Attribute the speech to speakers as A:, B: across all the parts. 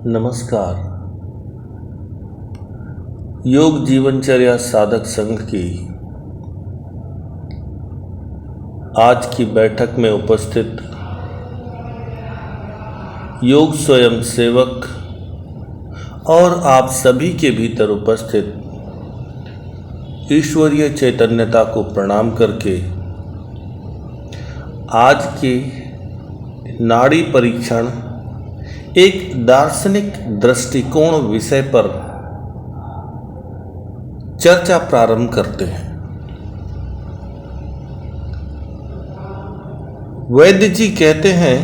A: नमस्कार। योग जीवनचर्या साधक संघ की आज की बैठक में उपस्थित योग स्वयं सेवक और आप सभी के भीतर उपस्थित ईश्वरीय चैतन्यता को प्रणाम करके आज के नाड़ी परीक्षण एक दार्शनिक दृष्टिकोण विषय पर चर्चा प्रारंभ करते हैं। वैद्य जी कहते हैं,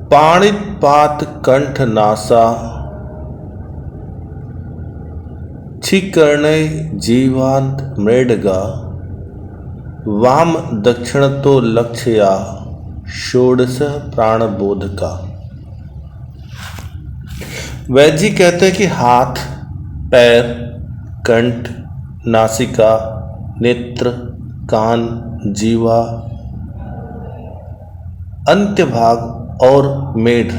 A: पाणित पात कंठ नासा छिकर्णे जीवांत मृडगा वाम दक्षिण तो लक्ष्या षोडश प्राणबोध का। वैद्य जी कहते हैं कि हाथ, पैर, कंठ, नासिका, नेत्र, कान, जीवा, अंत्यभाग और मेढ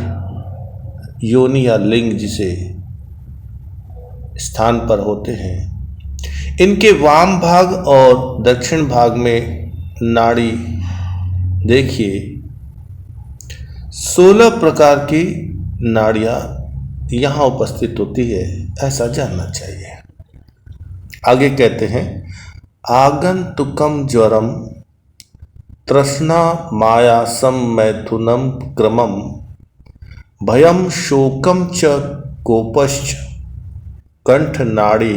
A: योनि या लिंग जिसे स्थान पर होते हैं, इनके वाम भाग और दक्षिण भाग में नाड़ी देखिए 16 प्रकार की नाड़ियां यहां उपस्थित होती है, ऐसा जानना चाहिए। आगे कहते हैं, आगंतुकम ज्वरम तृष्णा मायासम मैथुनम क्रमम भयम शोकम च कोपश्च कंठ नाड़ी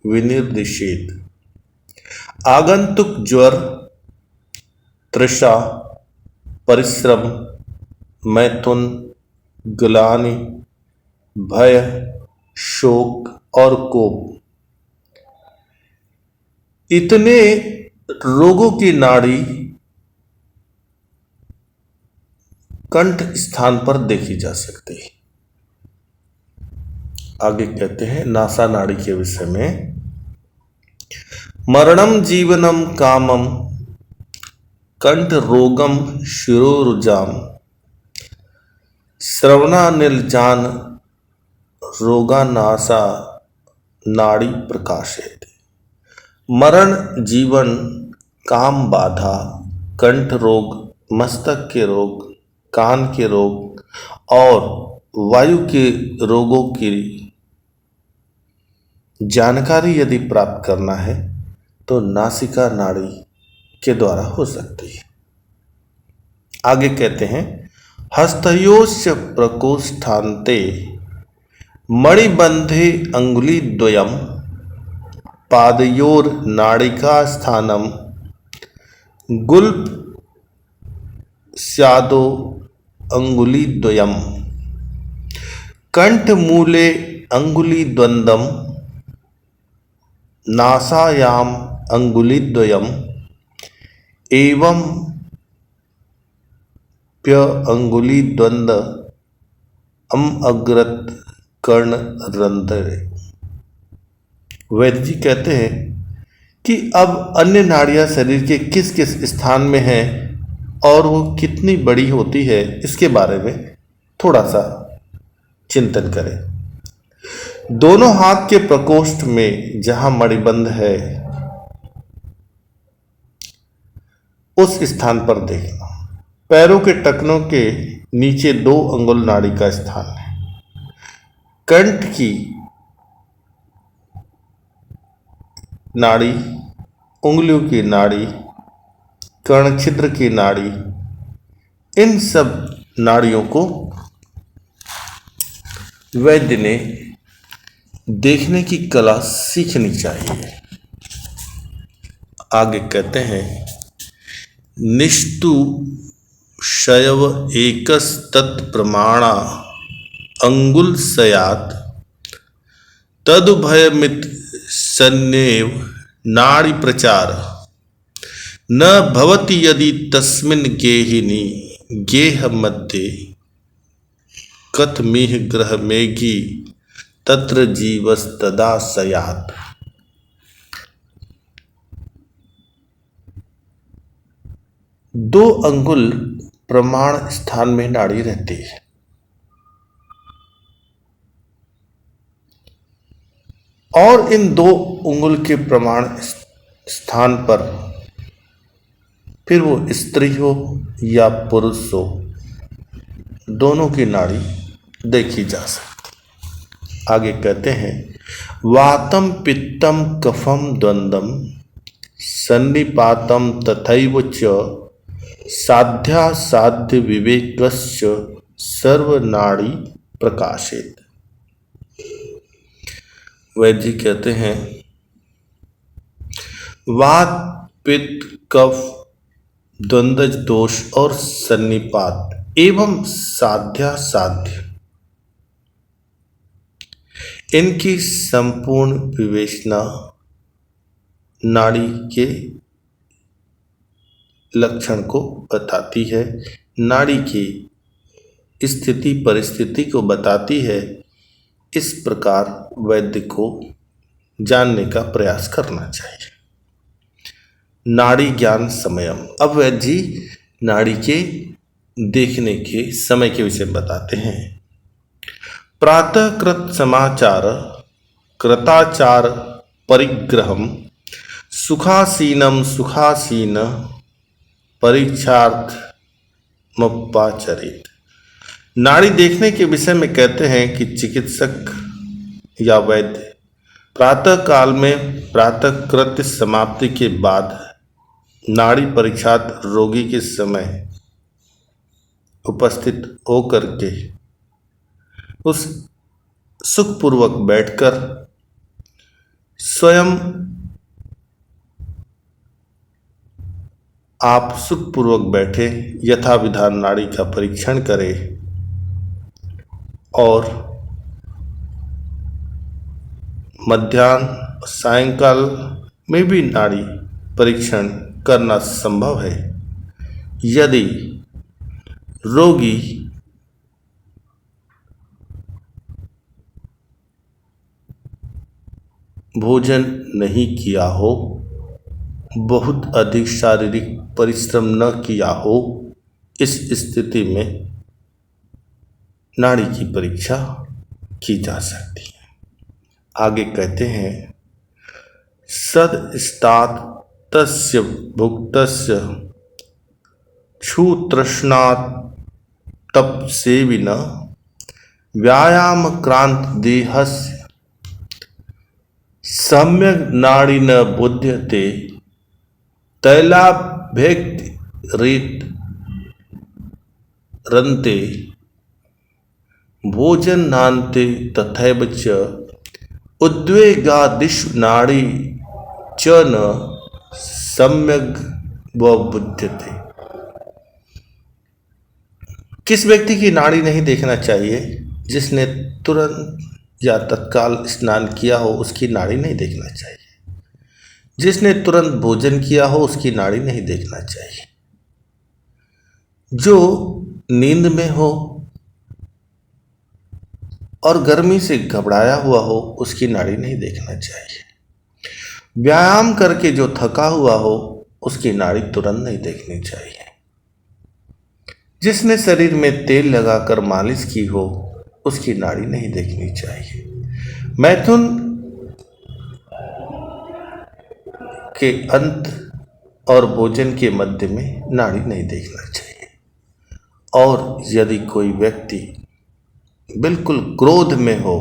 A: विनिर्दिशेत। आगंतुक ज्वर, तृषा, परिश्रम, मैथुन, ग्लानि, भय, शोक और कोप, इतने रोगों की नाड़ी कंठ स्थान पर देखी जा सकती है। आगे कहते हैं नासा नाड़ी के विषय में, मरणम जीवनम कामम कंठ रोगम शिरोरुजाम श्रवणानिलजान रोगानासा नाड़ी प्रकाशित। मरण, जीवन, काम बाधा, कंठ रोग, मस्तक के रोग, कान के रोग और वायु के रोगों की जानकारी यदि प्राप्त करना है तो नासिका नाड़ी के द्वारा हो सकती है। आगे कहते हैं, हस्तयोश्च प्रकोष्ठान्ते मणिबंधे अंगुलीद्वयम पादयोर नाड़िका स्थानम गुल्प स्यादो अंगुलीद्वयम कंठमूले अंगुलीद्वंदम नासायाम अंगुलीद्वयम एवं प्य अंगुलीद्वंद अग्रत कर्ण रंध्रे। वैद्य जी कहते हैं कि अब अन्य नाड़ियां शरीर के किस किस स्थान में हैं और वो कितनी बड़ी होती है, इसके बारे में थोड़ा सा चिंतन करें। दोनों हाथ के प्रकोष्ठ में जहां मणिबंध है उस स्थान पर देखना। पैरों के टखनों के नीचे 2 अंगुल नाड़ी का स्थान है। कंठ की नाड़ी, उंगलियों की नाड़ी, कर्ण छिद्र की नाड़ी, इन सब नाड़ियों को वैद्य ने देखने की कला सीखनी चाहिए। आगे कहते हैं, निष्तु शैव एकस तत् प्रमाणा अंगुल सयात तदुभयमित सन्नेव नाड़ी प्रचार न भवति यदि तस्मिन् गेहिनी गेह मध्ये कथमिह ग्रह मेघी तत्र जीवस्तदा सयात। 2 अंगुल प्रमाण स्थान में नाड़ी रहती है। और इन 2 उंगल के प्रमाण स्थान पर फिर वो स्त्री हो या पुरुष हो, दोनों की नाड़ी देखी जा सकती। आगे कहते हैं वातम पित्तम कफम द्वंद्वम सन्निपातम तथैव च साध्यासाध्य विवेकस्य सर्वनाड़ी प्रकाशित। वैद्य जी कहते हैं वात पित्त कफ द्वंद्व दोष और सन्निपात एवं साध्यासाध्य इनकी संपूर्ण विवेचना नाड़ी के लक्षण को बताती है, नाड़ी की स्थिति परिस्थिति को बताती है। इस प्रकार वैद्य को जानने का प्रयास करना चाहिए। नाड़ी ज्ञान समयम। अब वैद्य जी नाड़ी के देखने के समय के विषय बताते हैं। प्रातः कृत समाचार कृताचार परिग्रहम सुखासीनम सुखासीन परीक्षार्थ मपाचरित। नाड़ी देखने के विषय में कहते हैं कि चिकित्सक या वैद्य प्रातः काल में प्रातः कृत्य समाप्ति के बाद नाड़ी परीक्षार्थ रोगी के समय उपस्थित होकर के उस सुखपूर्वक बैठकर स्वयं आप सुखपूर्वक बैठे यथा विधान नाड़ी का परीक्षण करें और मध्याह्न सायंकाल में भी नाड़ी परीक्षण करना संभव है। यदि रोगी भोजन नहीं किया हो, बहुत अधिक शारीरिक परिश्रम न किया हो, इस स्थिति में नाड़ी की परीक्षा की जा सकती है। आगे कहते हैं सदस्तात तस्य भुक्तस्य क्षु तृष्णात् तप सेविन व्यायाम क्रांत देहस्य सम्यक नाड़ी न बुध्यते तैलाभ्यक्त रीत रन्ते भोजन नान्ते तथैव च उद्वेगादिषु नाड़ी च न सम्यक बुध्यते। किस व्यक्ति की नाड़ी नहीं देखना चाहिए? जिसने तुरंत या तत्काल स्नान किया हो उसकी नाड़ी नहीं देखना चाहिए। जिसने तुरंत भोजन किया हो उसकी नाड़ी नहीं देखना चाहिए। जो नींद में हो और गर्मी से घबराया हुआ हो उसकी नाड़ी नहीं देखना चाहिए। व्यायाम करके जो थका हुआ हो उसकी नाड़ी तुरंत नहीं देखनी चाहिए। जिसने शरीर में तेल लगाकर मालिश की हो उसकी नाड़ी नहीं देखनी चाहिए। मैथुन के अंत और भोजन के मध्य में नाड़ी नहीं देखना चाहिए। और यदि कोई व्यक्ति बिल्कुल क्रोध में हो,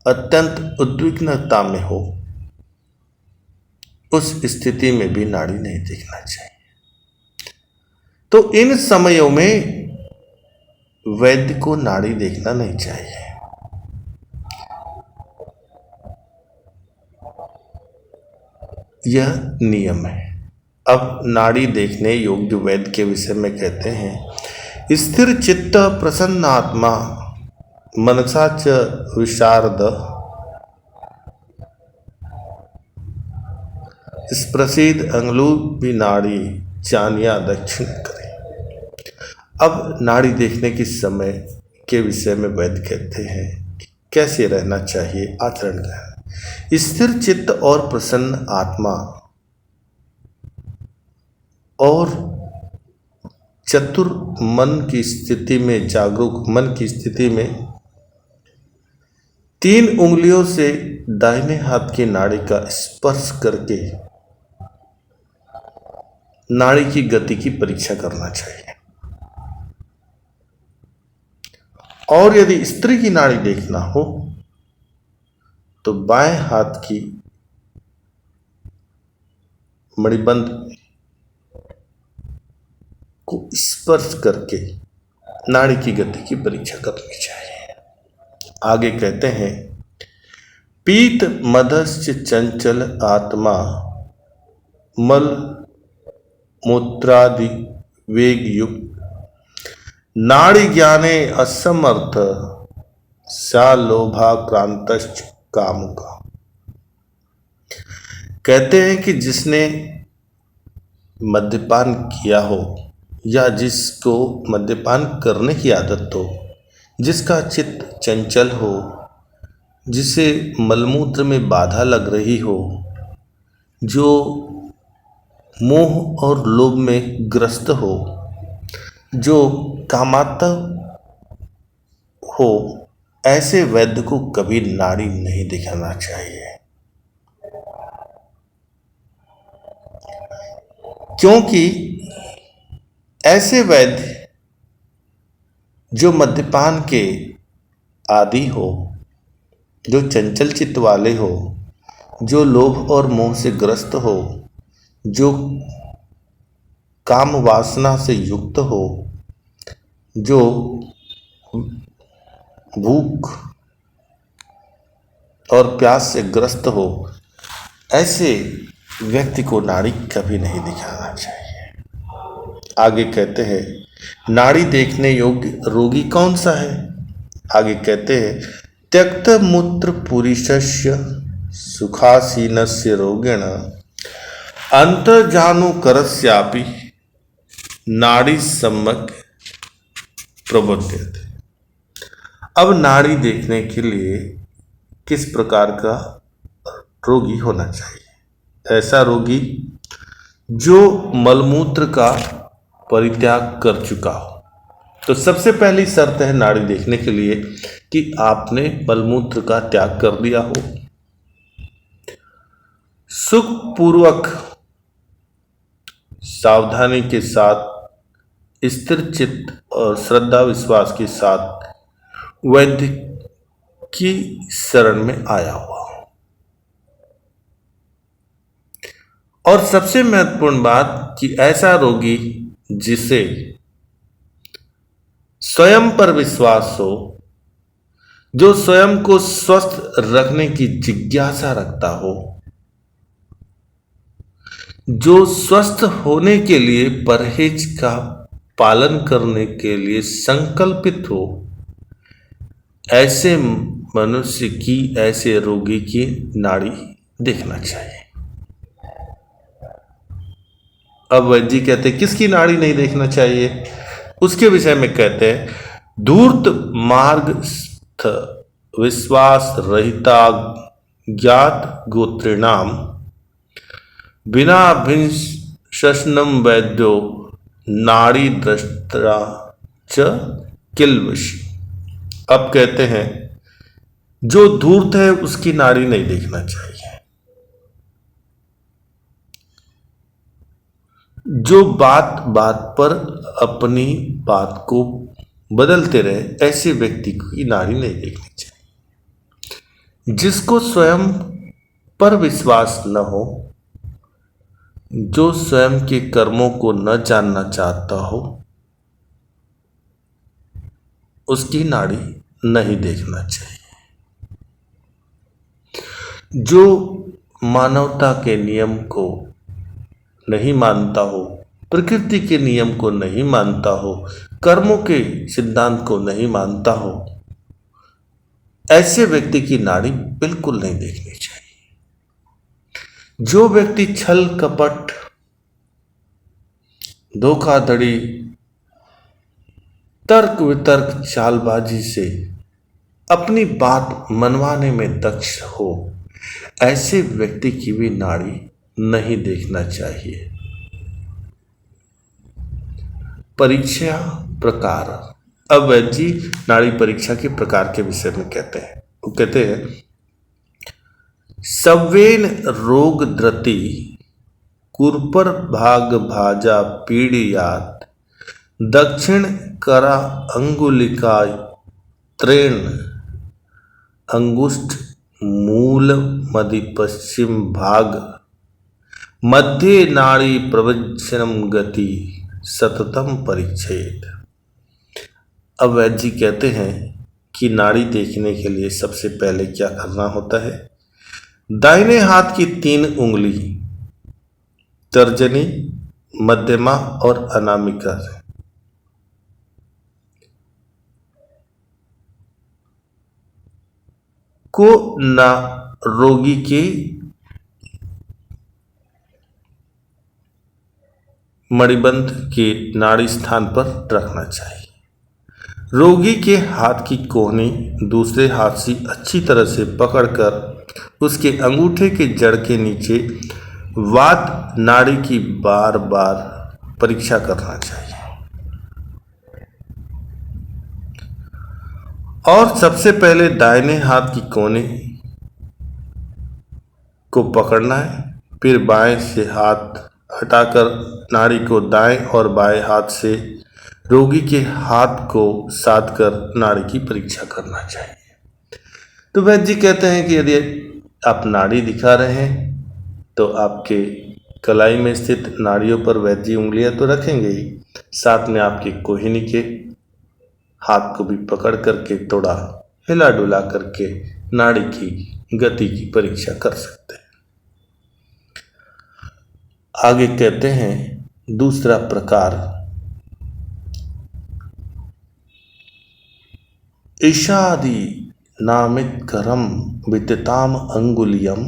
A: अत्यंत उद्विग्नता में हो, उस स्थिति में भी नाड़ी नहीं देखना चाहिए। तो इन समयों में वैद्य को नाड़ी देखना नहीं चाहिए। यह नियम है। अब नाड़ी देखने योग्य वैद्य के विषय में कहते हैं स्थिर चित्त प्रसन्न आत्मा मनसा च विशारद स्प्रसिद्ध अंगुली नाड़ी चानिया दक्षिण करें। अब नाड़ी देखने के समय के विषय में वैद्य कहते हैं कैसे रहना चाहिए, आचरण क्या है। स्थिर चित्त और प्रसन्न आत्मा और चतुर मन की स्थिति में, जागरूक मन की स्थिति में 3 उंगलियों से दाहिने हाथ की नाड़ी का स्पर्श करके नाड़ी की गति की परीक्षा करना चाहिए। और यदि स्त्री की नाड़ी देखना हो तो बाएं हाथ की मणिबंध को स्पर्श करके नाड़ी की गति की परीक्षा करनी चाहिए। आगे कहते हैं, पीत मदस्य चंचल आत्मा मल मूत्रादि वेग युक्त नाड़ी ज्ञाने असमर्थ सा लोभाक्रांतश्च कामुका। कहते हैं कि जिसने मद्यपान किया हो या जिसको मद्यपान करने की आदत हो, जिसका चित्त चंचल हो, जिसे मलमूत्र में बाधा लग रही हो, जो मोह और लोभ में ग्रस्त हो, जो कामात्मक हो, ऐसे वैद्य को कभी नाड़ी नहीं दिखाना चाहिए। क्योंकि ऐसे वैद्य जो मद्यपान के आदी हो, जो चंचल चित्त वाले हो, जो लोभ और मोह से ग्रस्त हो, जो काम वासना से युक्त हो, जो भूख और प्यास से ग्रस्त हो, ऐसे व्यक्ति को नाड़ी कभी नहीं दिखाना चाहिए। आगे कहते हैं, नाड़ी देखने योग्य रोगी कौन सा है? आगे कहते हैं, त्यक्त मूत्र पुरुषस्य सुखासीनस्य रोगिण अंतर्जानु करस्यापि नाड़ी सम्यक प्रबोध्यते। अब नाड़ी देखने के लिए किस प्रकार का रोगी होना चाहिए? ऐसा रोगी जो मलमूत्र का परित्याग कर चुका हो। तो सबसे पहली शर्त है नाड़ी देखने के लिए कि आपने मलमूत्र का त्याग कर दिया हो, सुखपूर्वक सावधानी के साथ स्थिर चित्त और श्रद्धा विश्वास के साथ वैद्य की शरण में आया हुआ। और सबसे महत्वपूर्ण बात कि ऐसा रोगी जिसे स्वयं पर विश्वास हो, जो स्वयं को स्वस्थ रखने की जिज्ञासा रखता हो, जो स्वस्थ होने के लिए परहेज का पालन करने के लिए संकल्पित हो, ऐसे मनुष्य की, ऐसे रोगी की नाड़ी देखना चाहिए। अब वैद्य जी कहते हैं किसकी नाड़ी नहीं देखना चाहिए, उसके विषय में कहते हैं, धूर्त मार्गस्थ विश्वास रहिता ज्ञात गोत्रिणाम बिना भिंशनम वैद्यो नाड़ी दृष्टा च किल्विषी। अब कहते हैं जो धूर्त है उसकी नाड़ी नहीं देखना चाहिए, जो बात बात पर अपनी बात को बदलते रहे, ऐसे व्यक्ति की नाड़ी नहीं देखनी चाहिए। जिसको स्वयं पर विश्वास न हो, जो स्वयं के कर्मों को न जानना चाहता हो, उसकी नाड़ी नहीं देखना चाहिए। जो मानवता के नियम को नहीं मानता हो, प्रकृति के नियम को नहीं मानता हो, कर्मों के सिद्धांत को नहीं मानता हो, ऐसे व्यक्ति की नाड़ी बिल्कुल नहीं देखनी चाहिए। जो व्यक्ति छल कपट, धोखाधड़ी, तर्क वितर्क, चालबाजी से अपनी बात मनवाने में दक्ष हो, ऐसे व्यक्ति की भी नाड़ी नहीं देखना चाहिए। परीक्षा प्रकार। अब वैद्य जी नाड़ी परीक्षा के प्रकार के विषय में कहते हैं। वो कहते हैं सव्वेन रोग द्रति कुरपर भाग भाजा पीड़ियात दक्षिण करा अंगुलिका त्रेण अंगुष्ठ मूल मधि पश्चिम भाग मध्य नाड़ी प्रवचनम गति सततम परिच्छेद। अब वैद्य जी कहते हैं कि नाड़ी देखने के लिए सबसे पहले क्या करना होता है। दाहिने हाथ की 3 उंगली तर्जनी, मध्यमा और अनामिका को ना रोगी के मणिबंध के नाड़ी स्थान पर रखना चाहिए। रोगी के हाथ की कोहनी दूसरे हाथ से अच्छी तरह से पकड़कर उसके अंगूठे के जड़ के नीचे वात नाड़ी की बार बार परीक्षा करना चाहिए और सबसे पहले दाहिने हाथ की कोहनी को पकड़ना है, फिर बाएं से हाथ हटाकर नाड़ी को दाएं और बाएं हाथ से रोगी के हाथ को साधकर नाड़ी की परीक्षा करना चाहिए। तो वैद्य जी कहते हैं कि यदि आप नाड़ी दिखा रहे हैं तो आपके कलाई में स्थित नाड़ियों पर वैद्य जी उंगलियां तो रखेंगे ही, साथ में आपकी कोहिनी के हाथ को भी पकड़ करके थोड़ा हिला डुला करके नाड़ी की गति की परीक्षा कर सकते हैं। आगे कहते हैं दूसरा प्रकार ईशादि नामित करम विदिताम अंगुलियम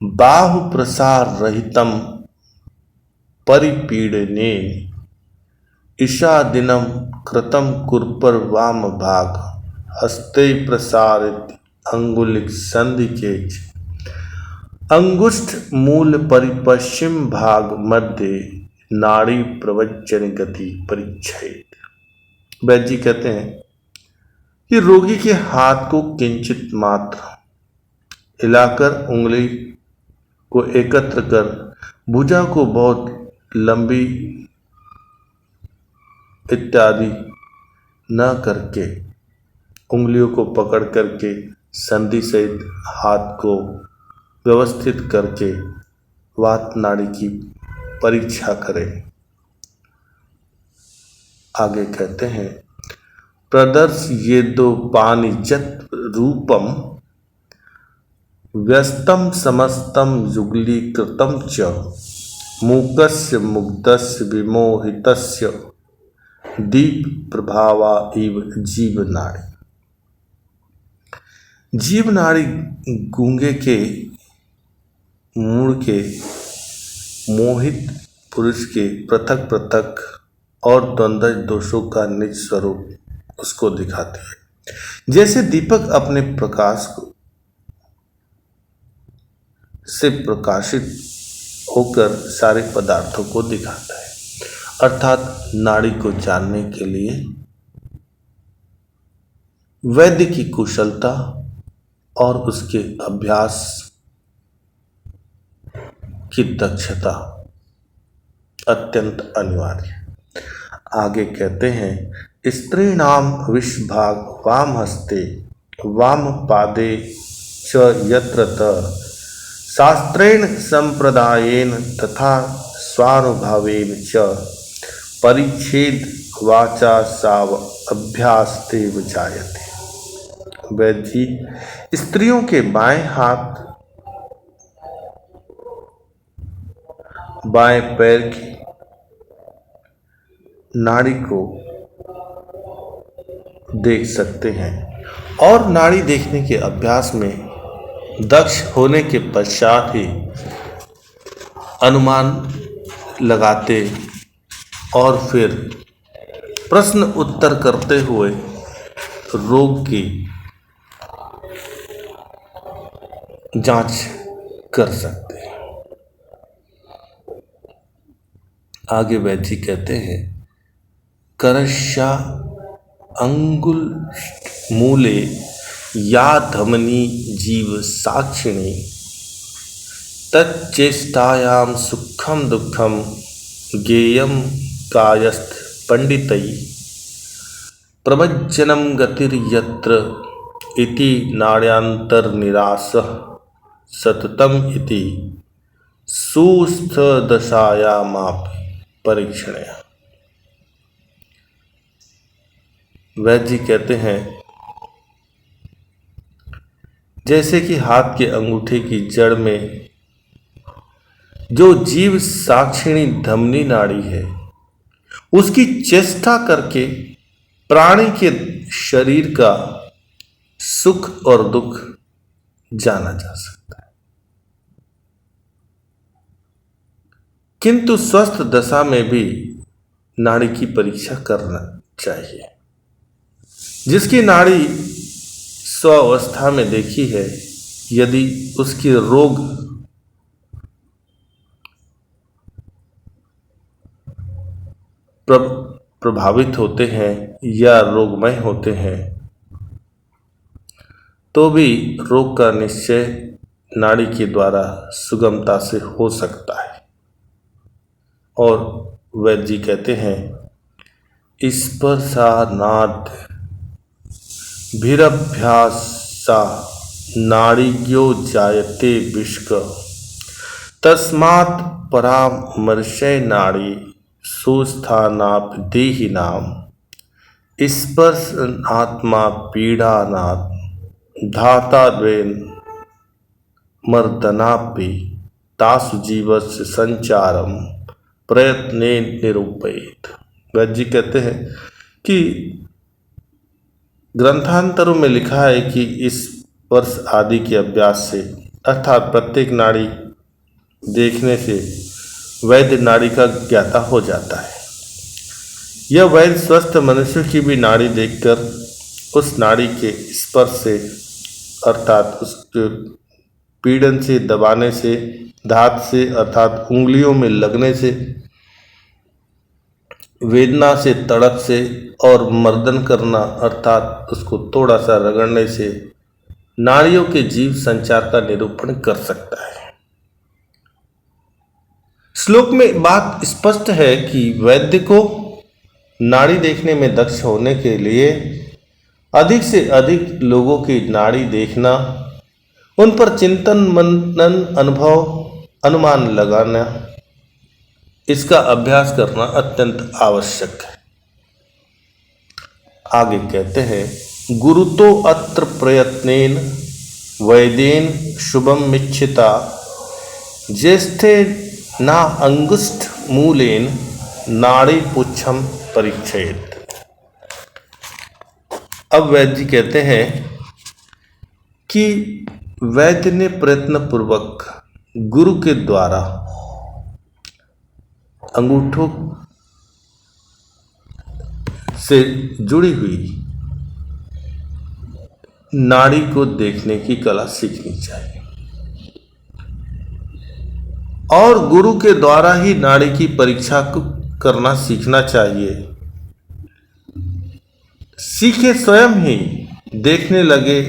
A: बाहु प्रसार रहितम परिपीडने ईशादिनम कृतम कुरपर वाम भाग हस्ते प्रसारित अंगुलिक संधि के अंगुष्ठ मूल परिपश्चिम भाग मध्य नाड़ी प्रवचन गति परिच्छेद। वैद्य जी कहते हैं कि रोगी के हाथ को किंचित मात्र हिलाकर उंगली को एकत्र कर भुजा को बहुत लंबी इत्यादि न करके उंगलियों को पकड़ करके संधि सहित हाथ को व्यवस्थित करके वात नाड़ी की परीक्षा करें। आगे कहते हैं प्रदर्श ये दो पानिजत रूपम व्यस्तम समस्तम युगलीकृतम च मूकस्य मुग्धस्य विमोहितस्य दीप प्रभावा इव जीवनाड़ी। जीवनाड़ी गूंगे के मूड के मोहित पुरुष के पृथक पृथक और द्वंद्व दोषों का निज स्वरूप उसको दिखाती है। जैसे दीपक अपने प्रकाश को से प्रकाशित होकर सारे पदार्थों को दिखाता है, अर्थात नाड़ी को जानने के लिए वैद्य की कुशलता और उसके अभ्यास की दक्षता अत्यंत अनिवार्य। आगे कहते हैं स्त्रीणाम विषभाग वाम हस्ते वाम पादे च यत्र शास्त्रेण संप्रदायेन तथा स्वानुभावेन च परिच्छेद वाचा साव अभ्यासतेव जायते। वैद्य जी स्त्रियों के बाएं हाथ बाएं पैर की नाड़ी को देख सकते हैं और नाड़ी देखने के अभ्यास में दक्ष होने के पश्चात ही अनुमान लगाते और फिर प्रश्न उत्तर करते हुए रोग की जांच कर सकते हैं। आगे वैद्य जी कहते हैं करस्या अंगुल मूले या धमनी जीव साक्षिणी तच्चेष्टायां सुखम दुखम ज्ञेयं कायस्थ पंडितैः प्रवज्जनं गतिर्यत्र इति नाड्यांतर्निरासः सततम इति सुस्थदशायामापि परीक्षणया। वैद्य जी कहते हैं, जैसे कि हाथ के अंगूठे की जड़ में जो जीव साक्षिणी धमनी नाड़ी है, उसकी चेष्टा करके प्राणी के शरीर का सुख और दुख जाना जा सकता है, किंतु स्वस्थ दशा में भी नाड़ी की परीक्षा करना चाहिए। जिसकी नाड़ी स्वावस्था में देखी है, यदि उसकी रोग प्रभावित होते हैं या रोगमय होते हैं, तो भी रोग का निश्चय नाड़ी के द्वारा सुगमता से हो सकता है। और वैद्य जी कहते हैं, स्पर्शानाद भीरभ्यासा नाड़िज्ञो जायते विष्क तस्मात् परामर्शे नाड़ी सुस्थानाप देहि नाम स्पर्शनात्मा पीड़ानात् धाता द्वेन मर्दनापि तासु जीवस्य संचारम प्रयत्ने निरूपयेत। वैद्य जी कहते हैं कि ग्रंथांतरों में लिखा है कि इस स्पर्श आदि के अभ्यास से, अर्थात प्रत्येक नाड़ी देखने से वैद्य नाड़ी का ज्ञाता हो जाता है। यह वैद्य स्वस्थ मनुष्य की भी नाड़ी देखकर उस नाड़ी के स्पर्श से, अर्थात उसके पीड़न से, दबाने से, धात से अर्थात उंगलियों में लगने से, वेदना से, तड़प से और मर्दन करना अर्थात उसको थोड़ा सा रगड़ने से नाड़ियों के जीव संचार का निरूपण कर सकता है। श्लोक में बात स्पष्ट है कि वैद्य को नाड़ी देखने में दक्ष होने के लिए अधिक से अधिक लोगों की नाड़ी देखना, उन पर चिंतन, मनन, अनुभव, अनुमान लगाना, इसका अभ्यास करना अत्यंत आवश्यक है। आगे कहते हैं, गुरु तो अत्र प्रयत्नेन वैदेन शुभम मिच्छिता ज्येष्ठे ना अंगुष्ठ मूलेन नाड़ी पुच्छम परीक्षेत। अब वैद्य जी कहते हैं कि वैद्य ने प्रयत्न पूर्वक गुरु के द्वारा अंगूठों से जुड़ी हुई नाड़ी को देखने की कला सीखनी चाहिए और गुरु के द्वारा ही नाड़ी की परीक्षा को करना सीखना चाहिए। सीखे स्वयं ही देखने लगे